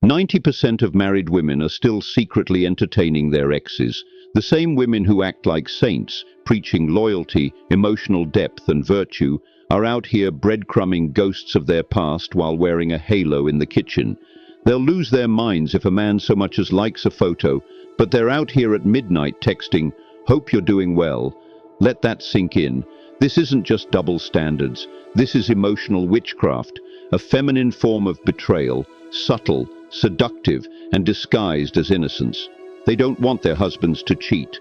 90% of married women are still secretly entertaining their exes, the same women who act like saints, preaching loyalty, emotional depth and virtue, are out here breadcrumbing ghosts of their past while wearing a halo in the kitchen. They'll lose their minds if a man so much as likes a photo, but they're out here at midnight texting, "Hope you're doing well." Let that sink in. This isn't just double standards. This is emotional witchcraft, a feminine form of betrayal, subtle, seductive, and disguised as innocence. They don't want their husbands to cheat.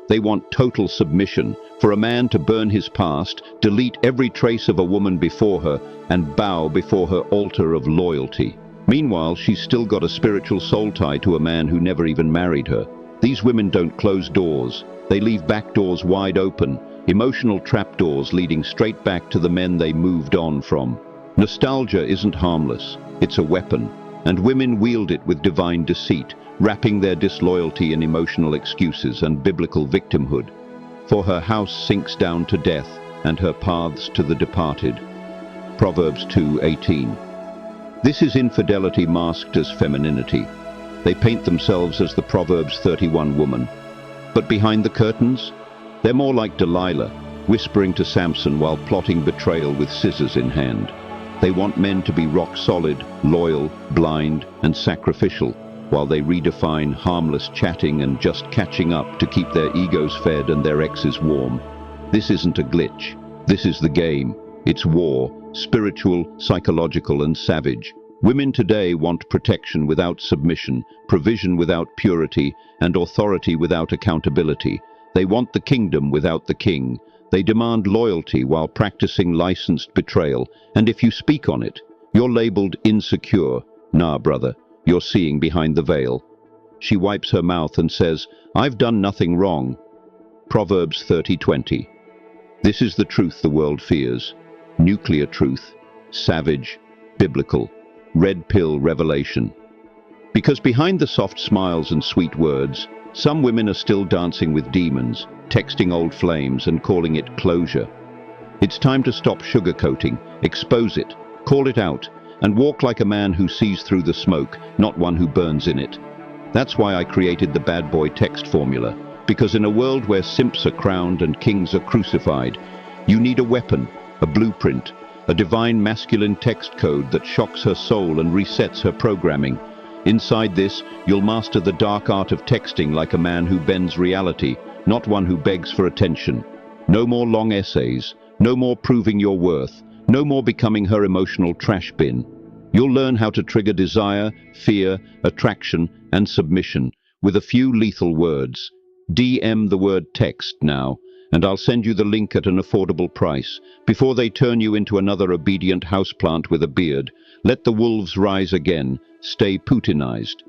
They want total submission, for a man to burn his past, delete every trace of a woman before her, and bow before her altar of loyalty. Meanwhile, she's still got a spiritual soul tie to a man who never even married her. These women don't close doors. They leave back doors wide open, emotional trapdoors leading straight back to the men they moved on from. Nostalgia isn't harmless. It's a weapon, and women wield it with divine deceit, wrapping their disloyalty in emotional excuses and biblical victimhood. For her house sinks down to death, and her paths to the departed. Proverbs 2:18. This is infidelity masked as femininity. They paint themselves as the Proverbs 31 woman. But behind the curtains, they're more like Delilah, whispering to Samson while plotting betrayal with scissors in hand. They want men to be rock solid, loyal, blind, and sacrificial, while they redefine harmless chatting and just catching up to keep their egos fed and their exes warm. This isn't a glitch. This is the game. It's war, spiritual, psychological, and savage. Women today want protection without submission, provision without purity, and authority without accountability. They want the kingdom without the king. They demand loyalty while practicing licensed betrayal, and if you speak on it, you're labeled insecure. Nah, brother, you're seeing behind the veil. She wipes her mouth and says, "I've done nothing wrong." Proverbs 30:20. This is the truth the world fears. Nuclear truth, savage, biblical, red pill revelation. Because behind the soft smiles and sweet words, some women are still dancing with demons, texting old flames and calling it closure. It's time to stop sugarcoating, expose it, call it out, and walk like a man who sees through the smoke, not one who burns in it. That's why I created the bad boy text formula, because in a world where simps are crowned and kings are crucified, you need a weapon, a blueprint, a divine masculine text code that shocks her soul and resets her programming. Inside this, you'll master the dark art of texting like a man who bends reality, not one who begs for attention. No more long essays, no more proving your worth, no more becoming her emotional trash bin. You'll learn how to trigger desire, fear, attraction, and submission with a few lethal words. DM the word text now, and I'll send you the link at an affordable price. Before they turn you into another obedient houseplant with a beard, let the wolves rise again. Stay Putinized.